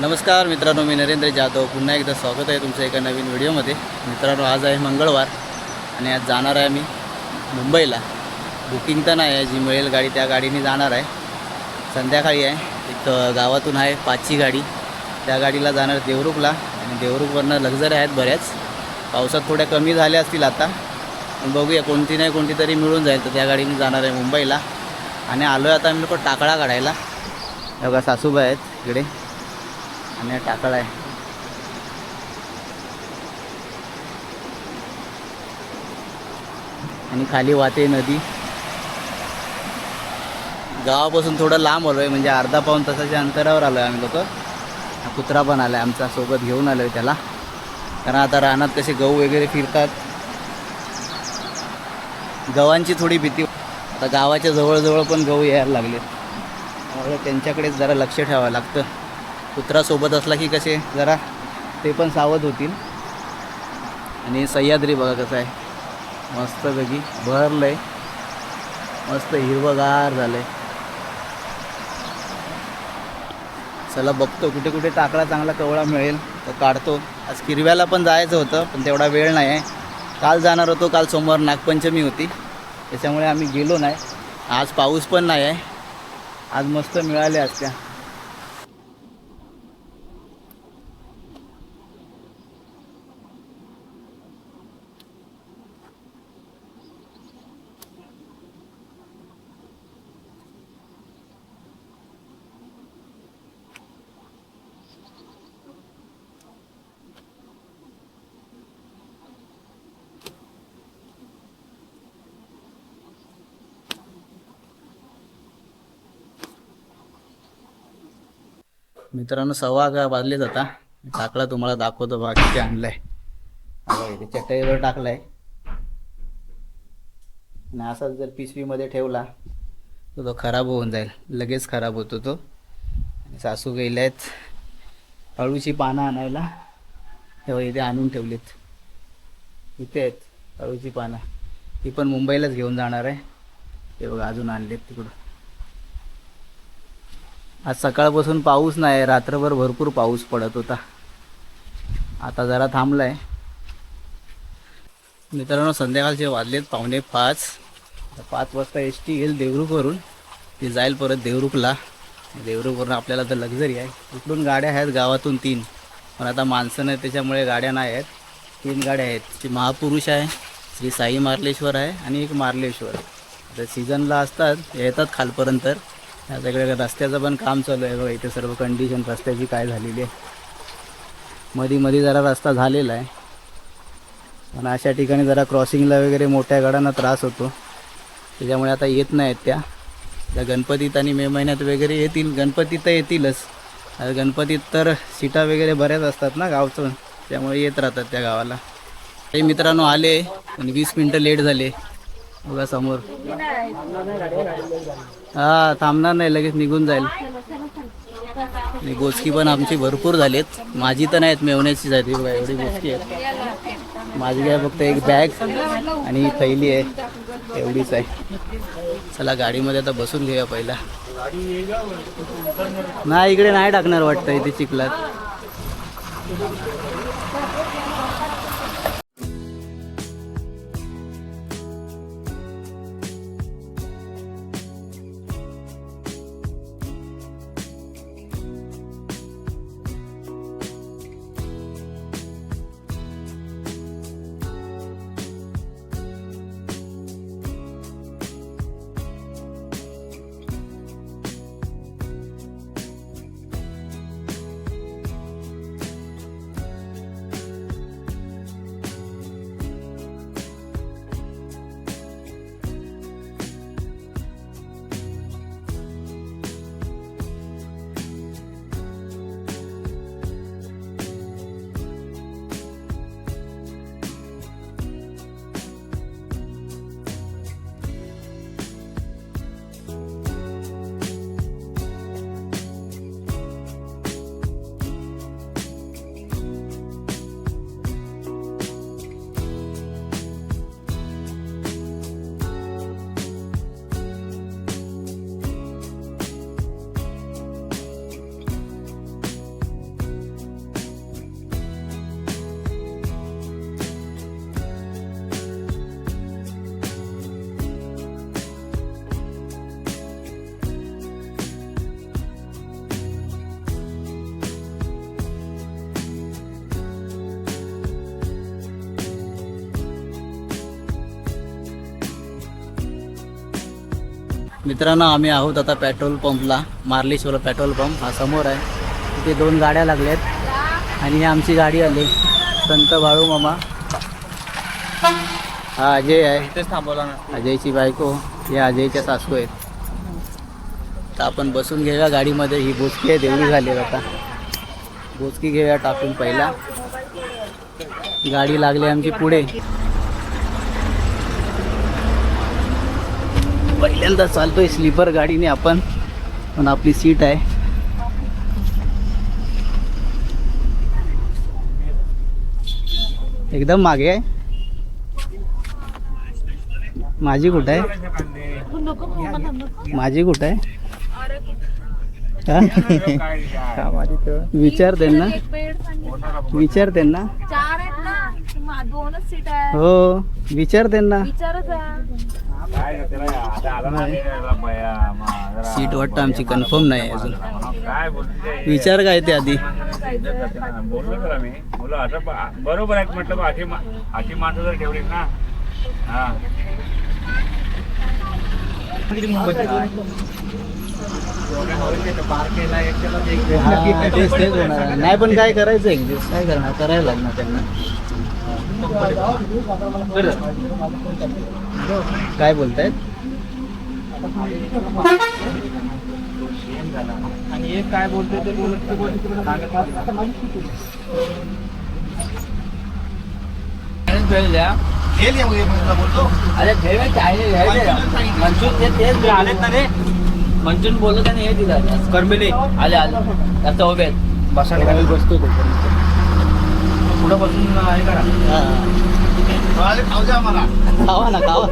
नमस्कार मित्रांनो, मी नरेंद्र जाधव. पुन्हा एकदा स्वागत आहे तुमचं एका नवीन व्हिडिओमध्ये. मित्रांनो, आज आहे मंगळवार आणि आज जाणार आहे मी मुंबईला. बुकिंग तर नाही आहे, जी मिळेल गाडी त्या गाडीने जाणार आहे. संध्याकाळी आहे, एक गावातून आहे 5ची गाडी, त्या गाडीला जाणार देवरुखला. आणि देवरुखवरनं लक्झरी आहेत बऱ्याच. पावसात थोड्या कमी झाल्या असतील आता, पण बघूया कोणती नाही कोणती तरी मिळून जाईल. तर त्या गाडीने जाणार आहे मुंबईला. आणि आलो आहे आता आम्ही लोक टाकळा काढायला. बघा सासूबाई आहेत इकडे आणि टाकळा आहे. आणि खाली वाहते नदी. गावापासून थोडं लांब आलो आहे, म्हणजे अर्धा पाऊण तासाच्या अंतरावर आलो आहे आम्ही लोक. कुत्रा पण आला आहे आमचा, सोबत घेऊन आलो आहे त्याला. कारण आता रानात कसे गहू वगैरे फिरतात, गव्हांची थोडी भीती. आता गावाच्या जवळजवळ पण गहू यायला लागले, त्यामुळे त्यांच्याकडेच जरा लक्ष ठेवावं लागतं. कुत्रा सोबत असला की कसे जरा ते पण सावध होतील. आणि सह्याद्री बघा कसं आहे, मस्तपैकी भरलं आहे, मस्त हिरवगार झालं आहे. चला बघतो कुठे कुठे टाकळा चांगला कवळा मिळेल तर काढतो. आज किरव्याला पण जायचं होतं, पण तेवढा वेळ नाही आहे. काल जाणार होतो, काल सोमवार नागपंचमी होती, त्याच्यामुळे आम्ही गेलो नाही. आज पाऊस पण नाही आहे, आज मस्त मिळाले असत्या. मित्रांनो, 11:15 वाजलेत आता. टाकला तुम्हाला दाखवतो बघा किती आणलाय. इथे चटईवर टाकलाय आणि असाच जर पिशवीमध्ये ठेवला तर तो खराब होऊन जाईल, लगेच खराब होतो तो. आणि सासू गेल्या आहेत अळूची पानं आणायला. तेव्हा इथे आणून ठेवलीत, इथे आहेत अळूची पानं. ती पण मुंबईलाच घेऊन जाणार आहे. ते बघा अजून आणलेत तिकडून. आज सकाळपासून पाऊस नाही, रात्रभर भरपूर पाऊस पडत होता, आता जरा थांबला आहे. मित्रांनो, संध्याकाळचे वाजलेत 4:45. 5 वाजता एस टी येईल देवरुखवरून, ती जाईल परत देवरुखला. देवरुखवरून आपल्याला तर लक्झरी आहे. इकडून गाड्या आहेत गावातून 3, पण आता माणसं नाही त्याच्यामुळे गाड्या नाही आहेत. 3 गाड्या आहेत. ती महापुरुष आहे, श्री साई मार्लेश्वर आहे आणि एक मार्लेश्वर. आता सीझनला असतात, येतात खालपर्यंत. सगळ्या रस्त्याचं पण काम चालू आहे बघा. इथे सर्व कंडिशन रस्त्याची काय झालेली आहे. मध्ये जरा रस्ता झालेला आहे, पण अशा ठिकाणी जरा क्रॉसिंगला वगैरे मोठ्या गाड्यांना त्रास होतो, त्याच्यामुळे आता येत नाहीत त्या गणपतीत आणि मे महिन्यात वगैरे येतील. गणपतीत तर येतीलच, गणपतीत तर सीटा वगैरे बऱ्याच असतात ना गावचं, त्यामुळे येत राहतात त्या गावाला. काही मित्रांनो आले आणि 20 मिनटं लेट झाले बघा समोर. हा, थांबणार नाही, लगेच निघून जाईल. आणि गोचकी पण आमची भरपूर झालीत. माझी तर नाहीत, मेवण्याचीच आहेत बघा, एवढी गोचकी आहेत. माझी काय फक्त एक बॅग आणि ही थैली आहे, एवढीच आहे. चला गाडीमध्ये आता बसून घेऊया पहिला. नाही, इकडे नाही टाकणार वाटतं, इथे चिखलात. मित्रांनो आम्ही आहोत आता पेट्रोल पंपला, मार्लेश्वर पेट्रोल पंप हा समोर आहे. तिथे 2 गाड्या लागल्यात आणि ही आमची गाडी आली, संत बाळू मामा. हा अजय आहे, इथेच थांबवला ना. अजयची बायको, या अजयच्या सासू आहेत. तर आपण बसून घेऊया गाडीमध्ये. ही बोचकी आहे, देवळी झाली आता. बोचकी घेऊया टाकून पहिला. गाडी लागली आमची पुढे. पहिल्यांदा चालतोय स्लीपर गाडीने आपण, पण आपली सीट आहे. एकदम मागे आहे. माझी कुठं आहे? माझी कुठं आहे? विचार त्यांना, विचार त्यांना. हो विचार त्यांना. सीट वाटतं आमची कन्फर्म नाही अजून. विचार काय ते आधी. बरोबर आहे म्हटलं, आठी माणसं जर ठेवली ना. हा तेच होणार नाही, पण काय करायचं एक दिवस, काय करणार, करायला लागणार त्यांना. काय बोलतायत? आणि एक काय बोलतोय ते मंचून बोलत आणि हे दिलं कर्मिले आले आता उभे आहेत. बसायला बसतो पुढं बसून हे करा. खावा ना, खावा.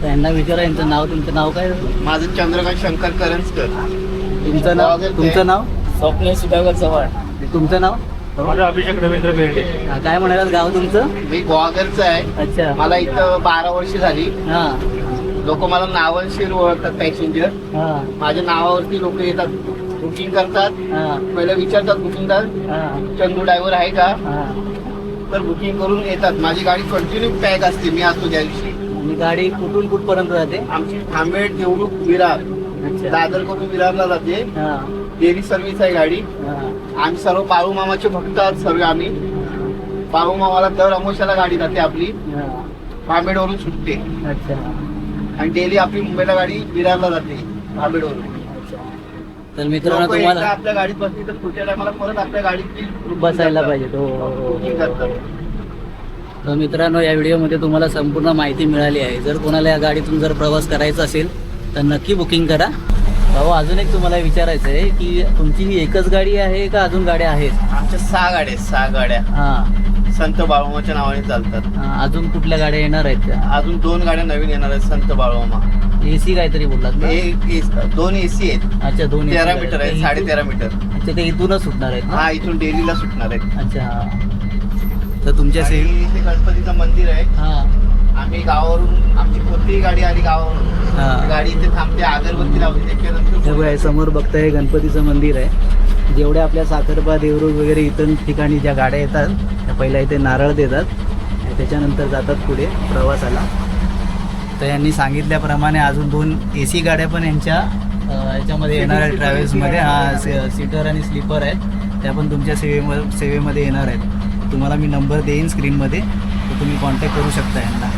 त्यांना विचारा यांचं नाव. तुमचं नाव काय? माझं चंद्रकांत शंकर करंजकर. तुमचं नाव? तुमचं नाव? स्वप्न सुधाकर चव्हाण. तुमचं नाव? माझं अभिषेक रवींद्र बेर्डे. काय म्हणालात गाव तुमचं? मी गोवागरचा आहे. अच्छा. मला इथं 12 वर्ष झाली. हा लोक मला नावांशीर ओळखतात, पॅसेंजर. हा माझ्या नावावरती लोक येतात, बुकिंग करतात. हा पहिलं विचारतात बुकिंगदार, हा चंदू ड्रायव्हर आहे का, हा. तर बुकिंग करून येतात. माझी गाडी कंटिन्यू पॅक असते, मी असतो त्या दिवशी. आणि गाडी कुठून कुठपर्यंत जाते? आमची थांबेड देवरुख विरार, अच्छा. दादर करून विरारला जाते. हा डेली सर्व्हिस आहे गाडी. हा आम्ही सर्व बाळू मामाचे भक्त आहोत सर्व आम्ही. बाळू मामाला दर अमावस्याला गाडी जाते आपली, हा. थांबेडवरून सुटते. अच्छा. आणि डेली आपली मुंबईला गाडी विरारला जाते थांबेडवरून. तर मित्रांनो लोकं एकदा तुम्हाला आपल्या गाडीत बसली तर पुढच्या टायमाला परत आपल्या गाडीत बसायला पाहिजे. हो हो, हो. बुकिंग करतात. तर मित्रांनो या व्हिडिओमध्ये तुम्हाला संपूर्ण माहिती मिळाली आहे. जर कोणाला या गाडीतून जर प्रवास करायचा असेल तर नक्की बुकिंग करा. भाऊ अजून एक तुम्हाला विचारायचं आहे की तुमची ही एकच गाडी आहे का अजून गाड्या आहेत? आमच्या 6 गाड्या आहेत, 6 गाड्या हां. संत बाळूमाच्या नावाने चालतात. अजून कुठल्या गाड्या येणार आहेत का? अजून 2 गाड्या नवीन येणार आहेत संत बाळूमामा. AC काहीतरी बोललात ना? 2 AC आहेत. अच्छा 2 13 मीटर आहेत, 13.5 मीटर. अच्छा ते इथूनच सुटणार आहेत ना? हा, इथून डेलीला सुटणार आहेत. अच्छा. तर तुमच्या आणि इथे गणपतीचं मंदिर आहे. हां आम्ही गावावरून, आमची कोणतीही गाडी आली गावावरून, हां. गाडी इथे थांबते, अगरबत्ती लावते. त्याच्यानंतर हे बघा समोर बघताय गणपतीचं मंदिर आहे. जेवढ्या आपल्या साखरपा देवरुख वगैरे इतर ठिकाणी ज्या गाड्या येतात त्या पहिल्या इथे नारळ देतात आणि त्याच्यानंतर जातात पुढे प्रवासाला. तर यांनी सांगितल्याप्रमाणे अजून 2 AC गाड्या पण यांच्या याच्यामध्ये येणार आहेत ट्रॅव्हल्समध्ये. हा सीटर आणि स्लीपर आहेत, त्या पण तुमच्या सेवेमध्ये येणार आहेत. तुम्हाला मी नंबर देईन स्क्रीनमध्ये, तर तुम्ही कॉन्टॅक्ट करू शकता यांना.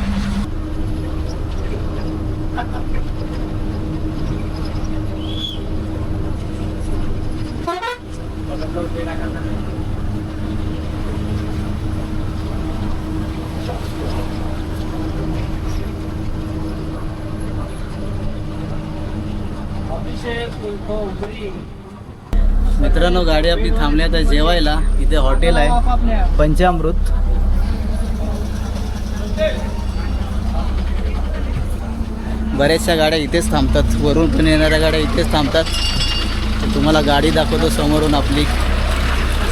मित्रांनो गाडी आपली थांबली आता जेवायला. इथे हॉटेल आहे पंचामृत. बऱ्याचशा गाड्या इथेच थांबतात, वरून पण येणाऱ्या गाड्या इथेच थांबतात. तर तुम्हाला गाडी दाखवतो समोरून आपली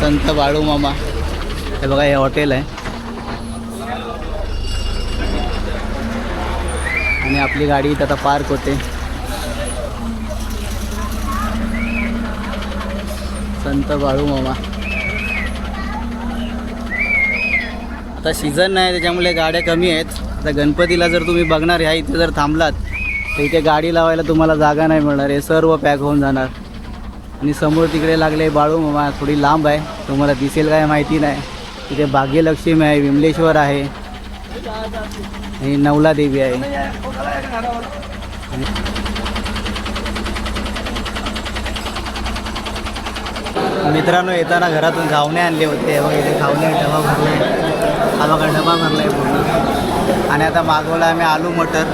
संत बाळूमामा. हे बघा हे हॉटेल आहे आणि आपली गाडी इथं आता पार्क होते. संत बाळूमामा. आता सीझन नाही त्याच्यामुळे गाड्या कमी आहेत. आता गणपतीला जर तुम्ही बघणार ह्या इथे जर थांबलात तर इथे गाडी लावायला तुम्हाला जागा नाही मिळणार. हे सर्व पॅक होऊन जाणार. आणि समोर तिकडे लागले बाळूमामा, थोडी लांब आहे, तुम्हाला दिसेल काय माहिती नाही. तिथे भाग्यलक्ष्मी आहे, विमलेश्वर आहे आणि नवला देवी आहे. मित्रांनो येताना घरातून घावणे आणले होते. बघा इथे घावणे डबा भरला आहे. हा बघा डबा भरला आहे पूर्ण. आणि आता मागवला आम्ही आलू मटर.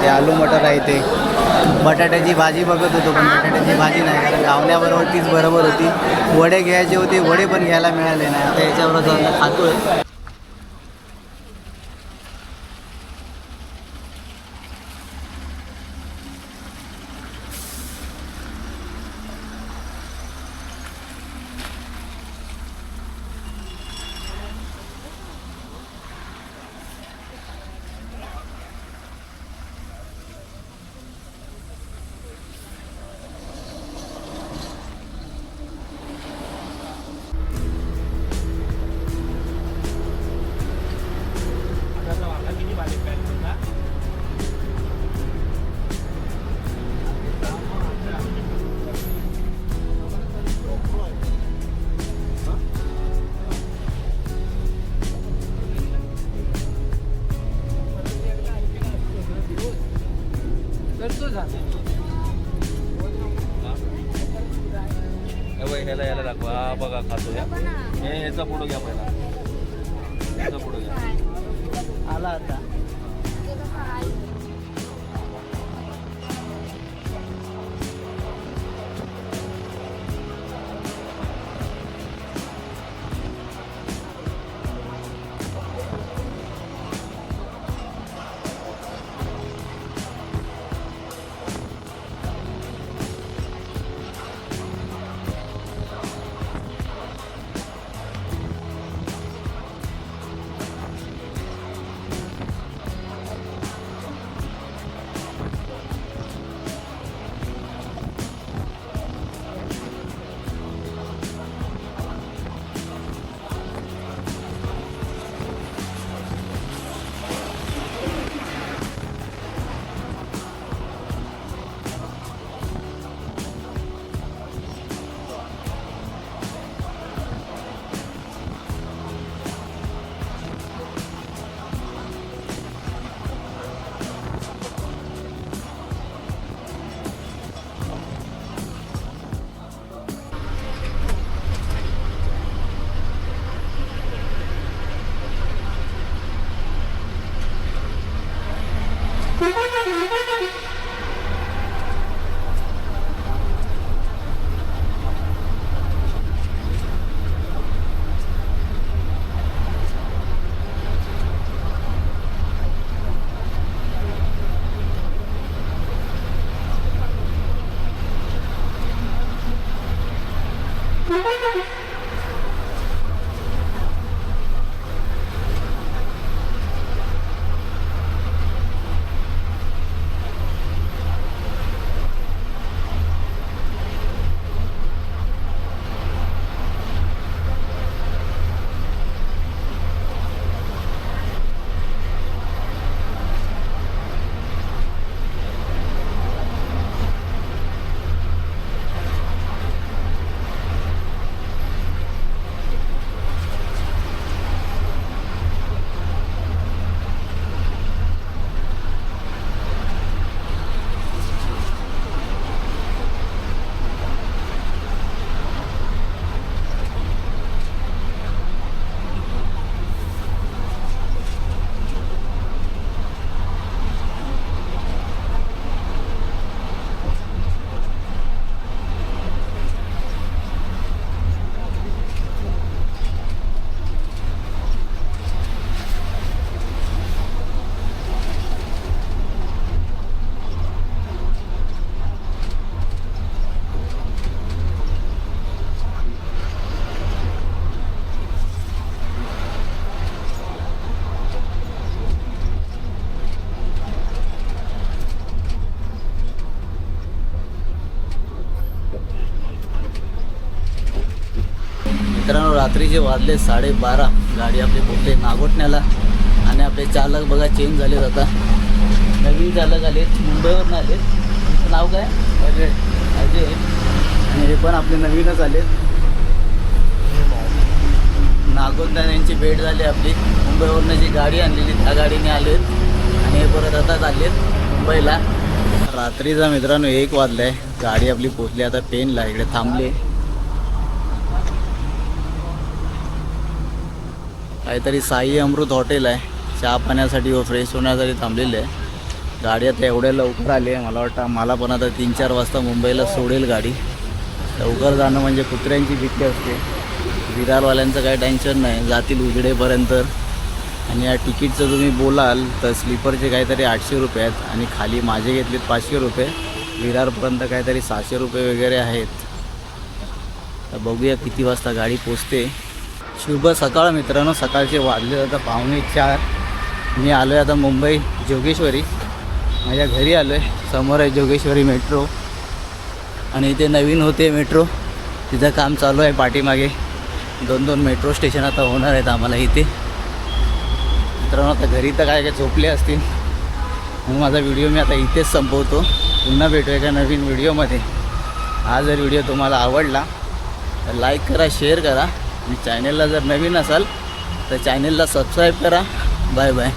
ते आलू मटर आहे ते. बटाट्याची भाजी बघत होतो पण बटाट्याची भाजी नाही, कारण घावण्याबरोबर तीच बरोबर होती. वडे घ्यायचे होते, वडे पण घ्यायला मिळाले नाही. आता याच्याबरोबर जाऊन खातोय. ह्याला दाखवा. हा बघा खातो या. ह्याचा फोटो घ्या पहिला. ह्याचा फोटो घ्या. आला आता. रात्रीचे वाजले 12:30. गाडी आपली पोहोचले नागोठण्याला आणि आपले चालक बघा चेंज झालेत आता. नवीन चालक आलेत, मुंबईवरून आलेत. तुमचं नाव काय? अजय. अजय. आणि हे पण आपले नवीनच आलेत. नागोठण्याला यांची भेट झाली आपली. मुंबईवरून जी गाडी आणलेली त्या गाडीने आलेत आणि हे परत आता आलेत मुंबईला. रात्रीचा मित्रांनो 1 वाजलाय. गाडी आपली पोचली आता पेनला. इकडे थांबले. काहीतरी साई अमृत हॉटेल आहे. चहा पाण्यासाठी व फ्रेश होण्यासाठी थांबलेले आहे. गाडी आता एवढ्या लवकर आली आहे. मला वाटतं मला पण आता 3-4 वाजता मुंबईला सोडेल गाडी. लवकर जाणं म्हणजे कुत्र्यांची भीती असते. विरारवाल्यांचं काही टेन्शन नाही, जातील उजडेपर्यंत. आणि या तिकीटचं तुम्ही बोलाल तर स्लीपरचे काहीतरी 800 रुपये आहेत आणि खाली माझे घेतलेत 500 रुपये. विरारपर्यंत काहीतरी 600 रुपये वगैरे आहेत. तर बघूया किती वाजता गाडी पोचते. शुभ सकाळ मित्रांनो. सकाळचे वाजले आता 3:45. मी आलो आहे आता मुंबई जोगेश्वरी. माझ्या घरी आलो आहे. समोर आहे जोगेश्वरी मेट्रो आणि इथे नवीन होते मेट्रो. तिचं काम चालू आहे पाठीमागे. 2 मेट्रो स्टेशन आता होणार आहेत आम्हाला इथे. मित्रांनो आता घरी तर काय झोपले असतील म्हणून माझा व्हिडिओ मी आता इथेच संपवतो. पुन्हा भेटूया एका नवीन व्हिडिओमध्ये. हा जर व्हिडिओ तुम्हाला आवडला तर लाईक करा, शेअर करा आणि चॅनलला जर नवीन असाल तर चॅनलला सबस्क्राईब करा. Bye bye.